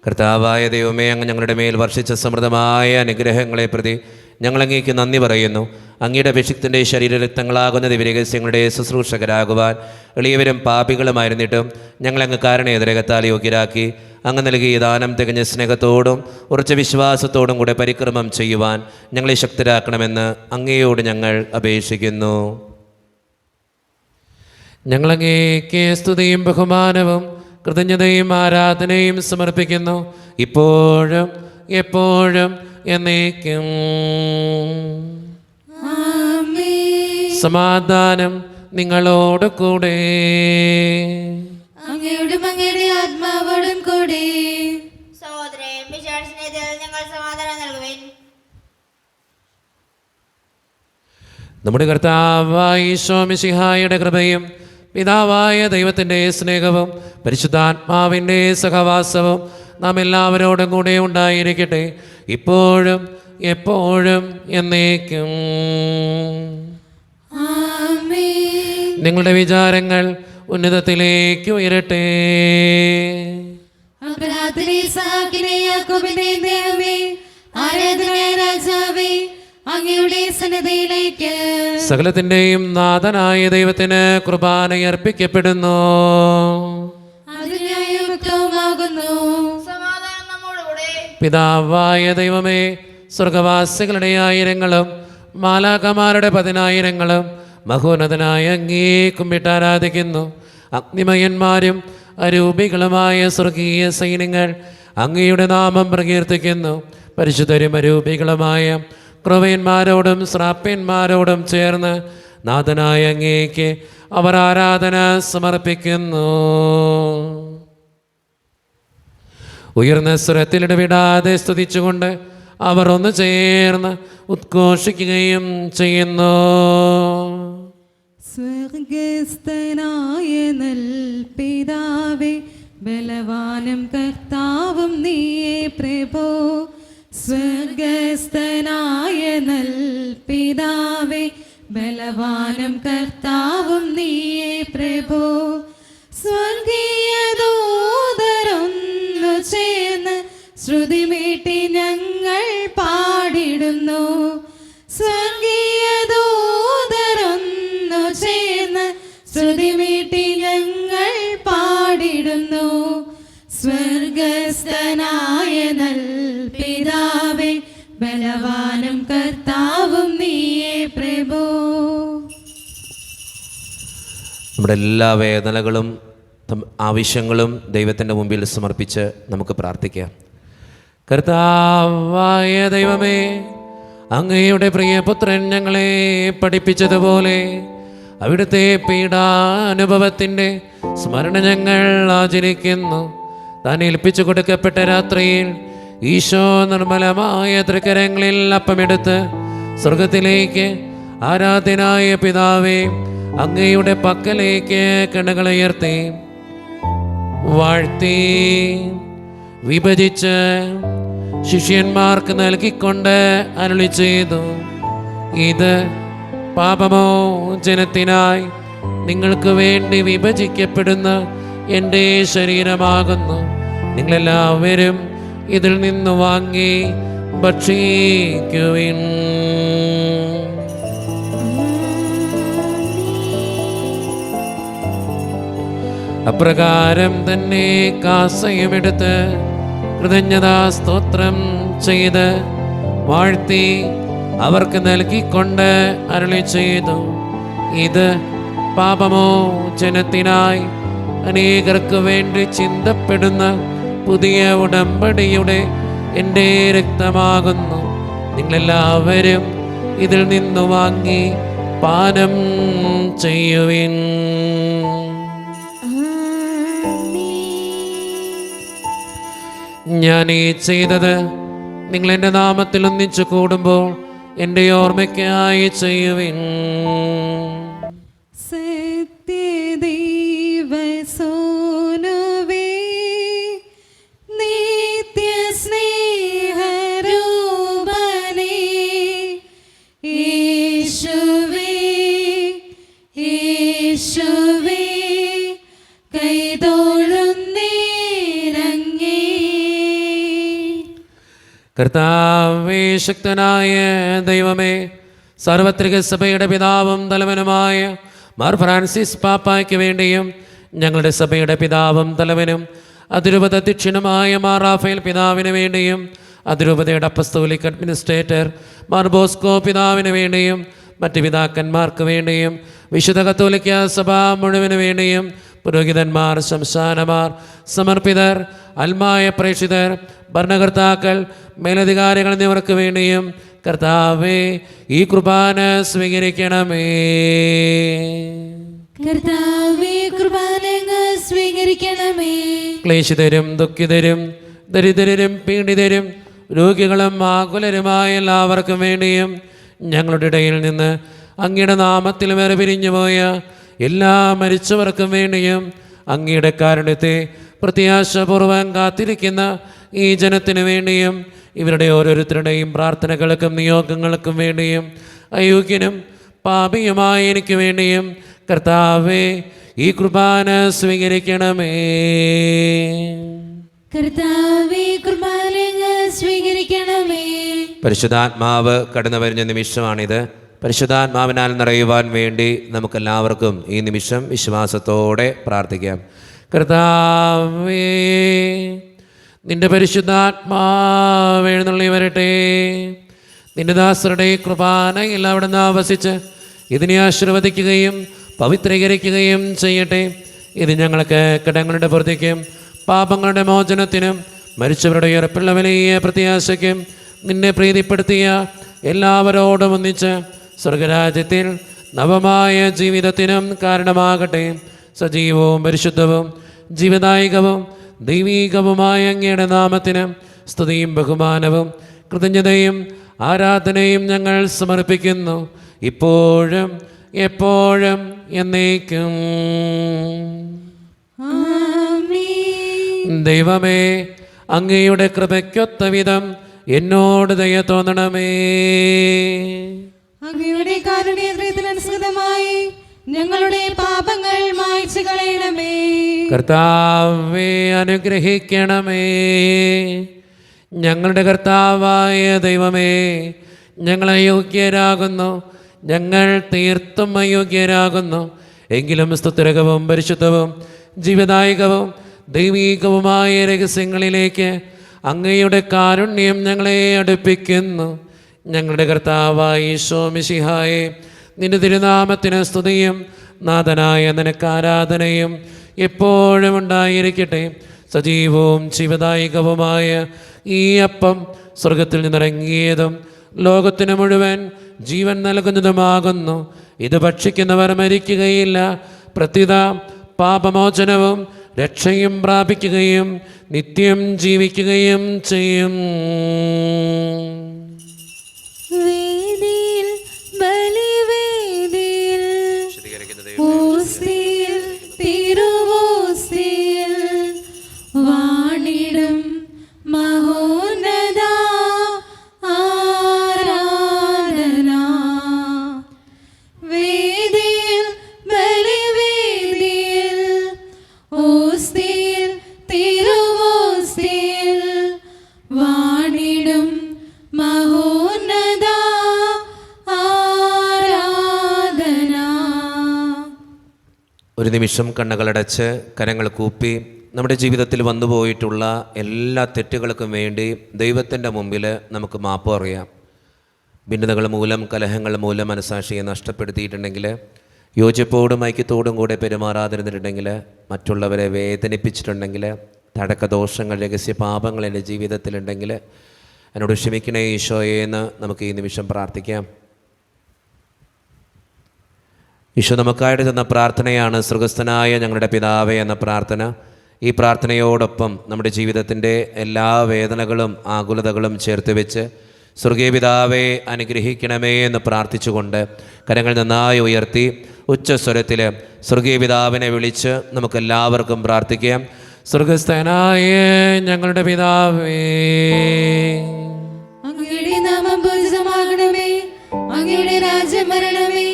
Speaker 1: കർത്താവായ ദൈവമേ, അങ്ങ് ഞങ്ങളുടെ മേൽ വർഷിച്ച സമൃദ്ധമായ അനുഗ്രഹങ്ങളെ പ്രതി ഞങ്ങൾ അങ്ങേക്ക് നന്ദി പറയുന്നു. അങ്ങയുടെ അഭിഷിക്തൻ്റെ ശരീരരക്തങ്ങളാകുന്ന ദിവ്യരഹസ്യങ്ങളുടെ ശുശ്രൂഷകരാകുവാൻ എളിയവരും പാപികളുമായിരുന്നിട്ടും ഞങ്ങളങ്ങ് കാരണേതരകത്താൽ യോഗ്യരാക്കി അങ്ങ് നൽകിയ ദാനം തികഞ്ഞ സ്നേഹത്തോടും ഉറച്ച വിശ്വാസത്തോടും കൂടെ പരിക്രമം ചെയ്യുവാൻ ഞങ്ങളെ ശക്തരാക്കണമെന്ന് അങ്ങയോട് ഞങ്ങൾ അപേക്ഷിക്കുന്നു. ഞങ്ങളങ്ങേക്ക് സ്തുതിയും ബഹുമാനവും കൃതജ്ഞതയും ആരാധനയും സമർപ്പിക്കുന്നു, ഇപ്പോഴും എപ്പോഴും എന്നേക്കും. സമാധാനം നിങ്ങളോട് കൂടെ.
Speaker 2: അങ്ങയോടും അങ്ങയുടെ ആത്മാവോടും കൂടെ.
Speaker 3: സഹോദരൻ വിശാൽ ഞങ്ങൾ സമാധാനം നൽകുവിൻ.
Speaker 1: നമ്മുടെ കർത്താവായ ഈശോ മിശിഹായുടെ കൃപയും പിതാവായ ദൈവത്തിൻ്റെ സ്നേഹവും പരിശുദ്ധാത്മാവിൻ്റെ സഹവാസവും നാം എല്ലാവരോടും കൂടെ ഉണ്ടായിരിക്കട്ടെ, ഇപ്പോഴും എപ്പോഴും എന്നേക്കും. നിങ്ങളുടെ വിചാരങ്ങൾ ഉന്നതത്തിലേക്ക് ഉയരട്ടെ.
Speaker 2: ആരാധനായ രാജാവേ, അങ്ങയുടെ സന്നിധിയിലേക്ക്
Speaker 1: സകലത്തിൻ്റെയും നാഥനായ ദൈവത്തിന് കുർബാനയർപ്പിക്കപ്പെടുന്നു.
Speaker 3: സമാധാനം നമ്മോടുകൂടെ.
Speaker 1: പിതാവായ ദൈവമേ, സ്വർഗവാസികളുടെ ആയിരങ്ങളും മാലാഖമാരുടെ 10,000 മഹോന്നതനായ അങ്ങേ കുമ്പിട്ട് ആരാധിക്കുന്നു. അഗ്നിമയന്മാരും അരൂപികളുമായ സ്വർഗീയ സൈന്യങ്ങൾ അങ്ങയുടെ നാമം പ്രകീർത്തിക്കുന്നു. പരിശുദ്ധരും അരൂപികളുമായ ക്രൊവ്യന്മാരോടും ശ്രാപ്യന്മാരോടും ചേർന്ന് നാഥനായ അങ്ങേക്ക് അവർ ആരാധന സമർപ്പിക്കുന്നു. ഉയർന്ന സ്വരത്തിലിടവിടാതെ സ്തുതിച്ചുകൊണ്ട് അവർ ഒന്ന് ചേർന്ന് ഉദ്ഘോഷിക്കുകയും ചെയ്യുന്നു.
Speaker 2: സ്വർഗസ്ഥനായ നൽപിതാവേ, ബലവാനും കർത്താവും നീയേ പ്രഭോ. സ്വർഗസ്ഥനായ നൽപിതാവേ, ബലവാനും കർത്താവും നീയേ പ്രഭോ. സ്വർഗീയ ദൂതരൊന്നു ചേർന്ന് ശ്രുതിമീട്ടി ഞങ്ങൾ പാടിടുന്നു. സ്വർഗീയ ദൂതരൊന്നു ചേർന്ന് ശ്രുതിമീട്ടി ഞങ്ങൾ പാടിടുന്നു. സ്വർഗസ്ഥനായ നൽപിതാവേ, ബലവാനും കർത്താവും നീയേ പ്രഭോ.
Speaker 1: നമ്മുടെ എല്ലാ വേദനകളും ആവശ്യങ്ങളും ദൈവത്തിൻ്റെ മുമ്പിൽ സമർപ്പിച്ച് നമുക്ക് പ്രാർത്ഥിക്കാം. കർത്താവായ ദൈവമേ, അങ്ങയുടെ പ്രിയപുത്രൻ ഞങ്ങളെ പഠിപ്പിച്ചതുപോലെ അവിടുത്തെ പീഡാനുഭവത്തിൻ്റെ സ്മരണ ഞങ്ങൾ ആചരിക്കുന്നു. താൻ ഏൽപ്പിച്ചു കൊടുക്കപ്പെട്ട രാത്രിയിൽ ഈശോ നിർമ്മലമായ തൃക്കരങ്ങളിൽ അപ്പമെടുത്ത് സ്വർഗത്തിലേക്ക് ആരാധനായ പിതാവേ അങ്ങയുടെ പക്കലേക്ക് കണ്ണുകളുയർത്തി വാഴ്ത്തി വിഭജിച്ച് ശിഷ്യന്മാർക്ക് നൽകിക്കൊണ്ട് അരുളി ചെയ്തു, ഇത് പാപമോചനത്തിനായി നിങ്ങൾക്ക് വേണ്ടി വിഭജിക്കപ്പെടുന്ന എൻ്റെ ശരീരമാകുന്നു. നിങ്ങളെല്ലാവരും ഇതിൽ നിന്ന് വാങ്ങി ഭക്ഷിക്കുവിൻ. അപ്രകാരം തന്നെ കാസയുമെടുത്ത് കൃതജ്ഞതാ സ്തോത്രം ചെയ്ത് വാഴ്ത്തി അവർക്ക് നൽകിക്കൊണ്ട് അരുളി ചെയ്തു, ഇത് പാപമോചനത്തിനായി അനേകർക്ക് വേണ്ടി ചിന്തപ്പെടുന്ന പുതിയ ഉടമ്പടിയുടെ എൻ്റെ രക്തമാകുന്നു. നിങ്ങളെല്ലാവരും ഇതിൽ നിന്ന് വാങ്ങി പാനം ചെയ്യുവിൻ. ഞാൻ ഈ ചെയ്തത് നിങ്ങൾ എൻ്റെ നാമത്തിൽ ഒന്നിച്ചു കൂടുമ്പോൾ എൻ്റെ ഓർമ്മയ്ക്കായി ചെയ്യുവിൻ.
Speaker 2: സത്യദൈവസോനുവേ, നിത്യസ്നേഹരൂപനേ, യേശുവേ യേശുവേ, കൈതൊഴുന്നേരങ്ങേ.
Speaker 1: കർത്താവേ, ശക്തനായ ദൈവമേ, സാർവത്രിക സഭയുടെ പിതാവും തലവനുമായ മാർ ഫ്രാൻസിസ് പാപ്പായ്ക്ക് വേണ്ടിയും ഞങ്ങളുടെ സഭയുടെ പിതാവും തലവനും അതിരൂപത അധ്യക്ഷനുമായ മാർ റാഫേൽ പിതാവിന് വേണ്ടിയും അതിരൂപതയുടെ അപ്പസ്തോലിക് അഡ്മിനിസ്ട്രേറ്റർ മാർ ബോസ്കോ പിതാവിന് വേണ്ടിയും മറ്റ് പിതാക്കന്മാർക്ക് വേണ്ടിയും വിശുദ്ധ കത്തോലിക്ക സഭ മുഴുവന് വേണ്ടിയും പുരോഹിതന്മാർ, ശംശാനമാർ, സമർപ്പിതർ, അൽമായ പ്രേക്ഷിതർ, ഭരണകർത്താക്കൾ, മേലധികാരികൾ എന്നിവർക്ക് വേണ്ടിയും കർത്താവേ ഈ കുർബാന സ്വീകരിക്കണമേ.
Speaker 2: കർത്താവേ, കുർബാന സ്വീകരിക്കണമേ.
Speaker 1: ക്ലേശിതരും ദുഃഖിതരും ദരിദ്രരും പീഡിതരും രോഗികളും ആകുലരുമായ എല്ലാവർക്കും വേണ്ടിയും ഞങ്ങളുടെ ഇടയിൽ നിന്ന് അങ്ങയുടെ നാമത്തിൽ വേർപിരിഞ്ഞുപോയ എല്ലാ മരിച്ചവർക്കും വേണ്ടിയും അങ്ങയുടെ കാരുണ്യത്തെ പ്രത്യാശപൂർവ്വം കാത്തിരിക്കുന്ന ഈ ജനത്തിനു വേണ്ടിയും ഇവരുടെ ഓരോരുത്തരുടെയും പ്രാർത്ഥനകൾക്കും നിയോഗങ്ങൾക്കും വേണ്ടിയും അയോഗ്യനും പാപിയുമായ എനിക്ക് വേണ്ടിയും കർത്താവേ ഈ കുർബാന സ്വീകരിക്കണമേ.
Speaker 2: കർത്താവേ, കുർബാന സ്വീകരിക്കണമേ.
Speaker 1: പരിശുദ്ധാത്മാവ് കടന്നു വരുന്ന നിമിഷമാണിത്. പരിശുദ്ധാത്മാവിനാൽ നിറയുവാൻ വേണ്ടി നമുക്കെല്ലാവർക്കും ഈ നിമിഷം വിശ്വാസത്തോടെ പ്രാർത്ഥിക്കാം. കർത്താവേ, നിന്റെ പരിശുദ്ധാത്മാവ് എഴുന്നള്ളി വരട്ടെ. നിന്റെ ദാസരുടെ കുർബാനയിൽ അവിടുന്ന് ആവസിച്ച് ഇതിനെ ആശീർവദിക്കുകയും പവിത്രീകരിക്കുകയും ചെയ്യട്ടെ. ഇത് ഞങ്ങൾക്ക് കടങ്ങളുടെ പൂർത്തിക്കും പാപങ്ങളുടെ മോചനത്തിനും മരിച്ചവരുടെ ഉയർപ്പുള്ള വലിയ പ്രത്യാശയ്ക്കും നിന്നെ പ്രീതിപ്പെടുത്തിയ എല്ലാവരോടും ഒന്നിച്ച് സ്വർഗരാജ്യത്തിൽ നവമായ ജീവിതത്തിനും കാരണമാകട്ടെ. സജീവവും പരിശുദ്ധവും ജീവദായകവും ദൈവീകവുമായ അങ്ങയുടെ നാമത്തിന് സ്തുതിയും ബഹുമാനവും കൃതജ്ഞതയും ആരാധനയും ഞങ്ങൾ സമർപ്പിക്കുന്നു, ഇപ്പോഴും എപ്പോഴും എന്നേക്കും. ദൈവമേ, അങ്ങയുടെ കൃപയ്ക്കൊത്ത വിധം എന്നോട് ദയ തോന്നണമേ.
Speaker 2: അങ്ങയുടെ കാരുണ്യത്തിനനുസൃതമായി ഞങ്ങളുടെ പാപങ്ങൾ മായ്ച്ചു കളയണമേ.
Speaker 1: കർത്താവേ, അനുഗ്രഹിക്കണമേ. ഞങ്ങളുടെ കർത്താവായ ദൈവമേ, ഞങ്ങൾ അയോഗ്യരാകുന്നു, ഞങ്ങൾ തീർത്തും അയോഗ്യരാകുന്നു. എങ്കിലും സ്തുതിരകവും പരിശുദ്ധവും ജീവദായകവും ദൈവീകവുമായ രഹസ്യങ്ങളിലേക്ക് അങ്ങയുടെ കാരുണ്യം ഞങ്ങളെ അടുപ്പിക്കുന്നു. ഞങ്ങളുടെ കർത്താവായ ഈശോ മിശിഹായെ, നിന്റെ തിരുനാമത്തിന് സ്തുതിയും നാഥനായ നിനക്ക് ആരാധനയും എപ്പോഴും ഉണ്ടായിരിക്കട്ടെ. സജീവവും ജീവദായകവുമായ ഈ അപ്പം സ്വർഗത്തിൽ നിന്നിറങ്ങിയതും ലോകത്തിന് മുഴുവൻ ജീവൻ നൽകുന്നതുമാകുന്നു. ഇത് ഭക്ഷിക്കുന്നവർ മരിക്കുകയില്ല, പ്രത്യുത പാപമോചനവും രക്ഷയും പ്രാപിക്കുകയും നിത്യം ജീവിക്കുകയും ചെയ്യും.
Speaker 2: വേദിയിൽ ബലിവേദിയിൽ ഓസ്തിയിൽ തിരുവോസ്തിയിൽ വാണിടും മഹോന്നത ആരാധന. വേദിയിൽ ബലിവേദിയിൽ ഓസ്തിയിൽ തിരുവോസ്തിയിൽ
Speaker 1: ഒരു നിമിഷം കണ്ണുകളടച്ച് കരങ്ങൾ കൂപ്പി നമ്മുടെ ജീവിതത്തിൽ വന്നുപോയിട്ടുള്ള എല്ലാ തെറ്റുകൾക്കും വേണ്ടി ദൈവത്തിൻ്റെ മുമ്പിൽ നമുക്ക് മാപ്പ് പറയാം. ഭിന്നതകൾ മൂലം, കലഹങ്ങൾ മൂലം മനസാക്ഷിയെ നഷ്ടപ്പെടുത്തിയിട്ടുണ്ടെങ്കിൽ, യോജിപ്പോടും ഐക്യത്തോടും കൂടെ പെരുമാറാതിരുന്നിട്ടുണ്ടെങ്കിൽ, മറ്റുള്ളവരെ വേദനിപ്പിച്ചിട്ടുണ്ടെങ്കിൽ, തടക്കദോഷങ്ങൾ, രഹസ്യ പാപങ്ങൾ എൻ്റെ ജീവിതത്തിലുണ്ടെങ്കിൽ എന്നോട് ക്ഷമിക്കണേ ഈശോയെ എന്ന് നമുക്ക് ഈ നിമിഷം പ്രാർത്ഥിക്കാം. ഈശോ നമുക്കായിട്ട് തന്ന പ്രാർത്ഥനയാണ് സ്വർഗസ്ഥനായ ഞങ്ങളുടെ പിതാവേ എന്ന പ്രാർത്ഥന. ഈ പ്രാർത്ഥനയോടൊപ്പം നമ്മുടെ ജീവിതത്തിൻ്റെ എല്ലാ വേദനകളും ആകുലതകളും ചേർത്ത് വെച്ച് സ്വർഗീയ പിതാവേ അനുഗ്രഹിക്കണമേ എന്ന് പ്രാർത്ഥിച്ചുകൊണ്ട് കരങ്ങൾ നന്നായി ഉയർത്തി ഉച്ചസ്വരത്തിൽ സ്വർഗീയ പിതാവിനെ വിളിച്ച് നമുക്കെല്ലാവർക്കും പ്രാർത്ഥിക്കാം. സ്വർഗസ്ഥനായ ഞങ്ങളുടെ പിതാവേ,
Speaker 2: അങ്ങയുടെ നാമം പൂജിതമാകണമേ, അങ്ങയുടെ രാജ്യം വരണമേ,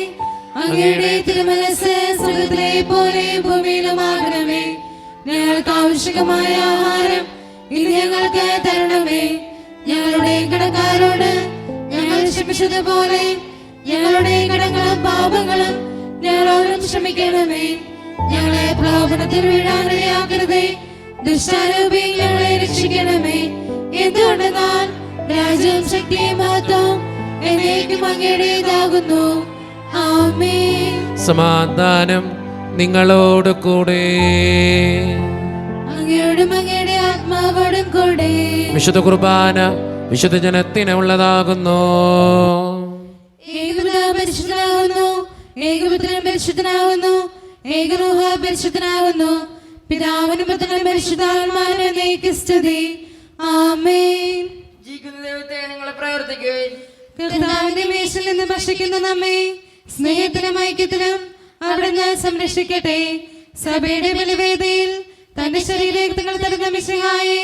Speaker 2: അങ്ങയുടെ തിരുമനസ്സ് സ്വർഗ്ഗത്തിലെ പോലെ ഭൂമിയിലുമാകണമേ. ഞങ്ങൾക്ക് ആവശ്യമായ ആഹാരം ഇന്ന് ഞങ്ങൾക്ക് തരണമേ. ഞങ്ങളുടെ കടക്കാരോട് ഞങ്ങൾ ക്ഷമിച്ചതുപോലെ ഞങ്ങളുടെ കടങ്ങളും പാപങ്ങളും ഞങ്ങളോടും ക്ഷമിക്കണമേ. ഞങ്ങളെ പ്രലോഭനത്തിൽ വീഴാനിടയാക്കരുതേ, ദുഷ്ടാരൂപി ഞങ്ങളെ രക്ഷിക്കണമേ. എന്തുകൊണ്ടെന്നാൽ രാജ്യവും ശക്തിയും മഹത്വവും എന്നേക്കും അങ്ങയുടേതാകുന്നു. ആമേൻ.
Speaker 1: സമാധാനം നിങ്ങളോട് കൂടെ.
Speaker 2: അങ്ങയോടും അങ്ങയുടെ ആത്മാവോടും കൂടെ.
Speaker 1: വിശുദ്ധ കുർബാന വിശുദ്ധ ജനത്തിനുള്ളതാകുന്നു.
Speaker 2: ഏകപിതാവ് പരിശുദ്ധനാകുന്നു, ഏകപുത്രൻ പരിശുദ്ധനാകുന്നു, ഏകരൂഹ പരിശുദ്ധനാകുന്നു. പിതാവിനും പുത്രനും പരിശുദ്ധാത്മാവിനും എന്നേക്കും സ്തുതി. ആമേൻ.
Speaker 3: ജീവിക്കുന്ന ദൈവത്തെ നിങ്ങൾ പ്രവർത്തിക്കുകയും
Speaker 2: കർത്താവിന്റെ മേശയിൽ നിന്ന് ഭക്ഷിക്കുന്ന നമ്മെ സ്നേഹത്തിലും ഐക്യത്തിലും അവിടുന്ന് സംരക്ഷിക്കട്ടെ. സഭയുടെ ബലിവേദിയിൽ തന്റെ ശരീരങ്ങൾ തരുന്ന മിശിഹായെ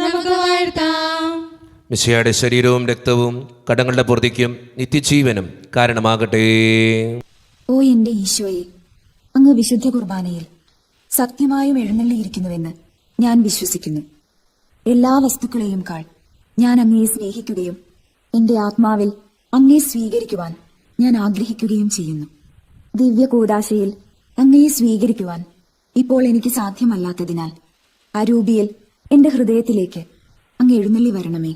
Speaker 2: നമുക്ക് വാഴ്ത്താം.
Speaker 1: മിശിഹായുടെ ശരീരവും രക്തവും കടങ്ങളുടെ പൂർത്തിക്കും നിത്യജീവനും കാരണമാകട്ടെ.
Speaker 8: ഓ എന്റെ ഈശോയെ, അങ്ങ് വിശുദ്ധ കുർബാനയിൽ സത്യമായും എഴുന്നള്ളിയിരിക്കുന്നുവെന്ന് ഞാൻ വിശ്വസിക്കുന്നു. എല്ലാ വസ്തുക്കളെയും കാൾ ഞാൻ അങ്ങയെ സ്നേഹിക്കുകയും എന്റെ ആത്മാവിൽ അങ്ങയെ സ്വീകരിക്കുവാൻ ഞാൻ ആഗ്രഹിക്കുകയും ചെയ്യുന്നു. ദിവ്യ കൂദാശയിൽ അങ്ങയെ സ്വീകരിക്കുവാൻ ഇപ്പോൾ എനിക്ക് സാധ്യമല്ലാത്തതിനാൽ അരൂപിയിൽ എന്റെ ഹൃദയത്തിലേക്ക് അങ്ങ് എഴുന്നള്ളി വരണമേ.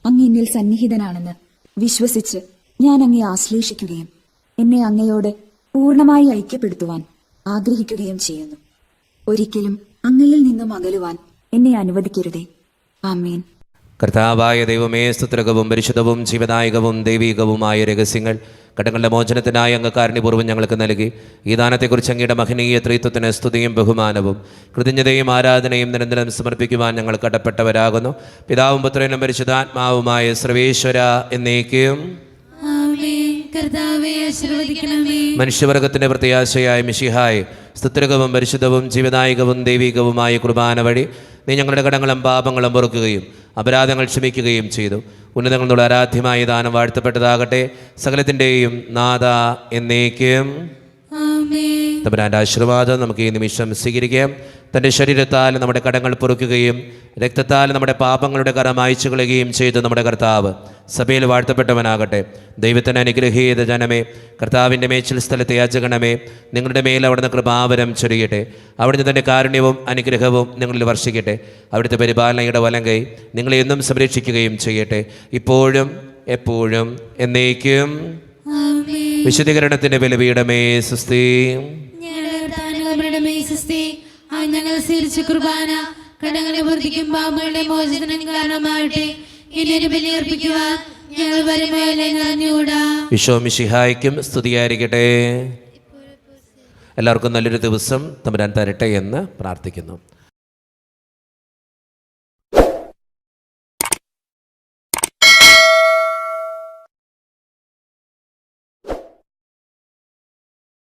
Speaker 8: അങ്ങ് എന്നിൽ സന്നിഹിതനാണെന്ന് വിശ്വസിച്ച് ഞാൻ അങ്ങയെ ആശ്ലേഷിക്കുകയും എന്നെ അങ്ങയോട് പൂർണ്ണമായി ഐക്യപ്പെടുത്തുവാൻ ആഗ്രഹിക്കുകയും ചെയ്യുന്നു. ഒരിക്കലും അങ്ങയിൽ നിന്നും അകലുവാൻ എന്നെ അനുവദിക്കരുതേ. ആമേൻ.
Speaker 1: കർത്താവായ ദൈവമേ, സ്തുത്രകവും പരിശുദ്ധവും ജീവദായകവും ദൈവികവുമായ രഹസ്യങ്ങൾ കടങ്ങളുടെ മോചനത്തിനായി അങ്ങ് കാരുണ്യപൂർവ്വം ഞങ്ങൾക്ക് നൽകി. ഈ ദാനത്തെക്കുറിച്ച് അങ്ങയുടെ മഹനീയ ത്രിത്വത്തിന് സ്തുതിയും ബഹുമാനവും കൃതജ്ഞതയും ആരാധനയും നിരന്തരം സമർപ്പിക്കുവാൻ ഞങ്ങൾ കടപ്പെട്ടവരാകുന്നു. പിതാവും പുത്രനും പരിശുദ്ധാത്മാവുമായ സർവേശ്വര എന്നേക്കും.
Speaker 2: ആമേൻ. കർത്താവേ ആശീർവദിക്കണമേ.
Speaker 1: മനുഷ്യവർഗത്തിന്റെ പ്രത്യാശയായ മിശിഹായ്, സ്തുത്രകവും പരിശുദ്ധവും ജീവദായകവും ദൈവികവുമായ കുർബാന വഴി നീ ഞങ്ങളുടെ കടങ്ങളും പാപങ്ങളും പൊറുക്കുകയും അപരാധങ്ങൾ ക്ഷമിക്കുകയും ചെയ്തു. ഉന്നതങ്ങളുടെ ആരാധ്യമായ ദാനം വാഴ്ത്തപ്പെട്ടതാകട്ടെ. സകലത്തിൻ്റെയും നാഥ എന്നേക്കും.
Speaker 2: ആമേൻ.
Speaker 1: തമ്പുരാന്റെ ആശീർവാദം നമുക്ക് ഈ നിമിഷം സ്വീകരിക്കാം. തൻ്റെ ശരീരത്താൽ നമ്മുടെ കടങ്ങൾ പൊറുക്കുകയും രക്തത്താൽ നമ്മുടെ പാപങ്ങളുടെ കറ മായ്ച്ചു കളയുകയും ചെയ്ത് നമ്മുടെ കർത്താവ് സഭയിൽ വാഴ്ത്തപ്പെട്ടവനാകട്ടെ. ദൈവത്തിന് അനുഗ്രഹീത ജനമേ, കർത്താവിൻ്റെ മേച്ചിൽ സ്ഥലത്തെ യാചകണമേ, നിങ്ങളുടെ മേൽ അവിടുന്ന് കൃപാവരം ചൊരിയട്ടെ. അവിടുന്ന് തൻ്റെ കാരുണ്യവും അനുഗ്രഹവും നിങ്ങളിൽ വർഷിക്കട്ടെ. അവിടുത്തെ പരിപാലനയുടെ വലങ്കൈ നിങ്ങളെ എന്നും സംരക്ഷിക്കുകയും ചെയ്യട്ടെ, ഇപ്പോഴും എപ്പോഴും എന്നേക്കും.
Speaker 2: ആമേൻ.
Speaker 1: വിശുദ്ധീകരണത്തിൻ്റെ ബലിപീഠമേ സുസ്തി.
Speaker 2: ഞങ്ങൾ സ്വീകരിച്ച കുർബാന കടങ്ങളെ വർദ്ധിക്കും പാപങ്ങളുടെ മോചനം കാരണമാകട്ടെ. ഇനി ഒരു ബലിയർപ്പിക്കുവാൻ ഞങ്ങൾ വരുമല്ലേ നിറഞ്ഞുകൂടാ.
Speaker 1: ഈശോ മിശിഹായ്ക്കും സ്തുതിയായിരിക്കട്ടെ. എല്ലാവർക്കും നല്ലൊരു ദിവസം തമ്പുരാൻ തരട്ടെ എന്ന് പ്രാർത്ഥിക്കുന്നു.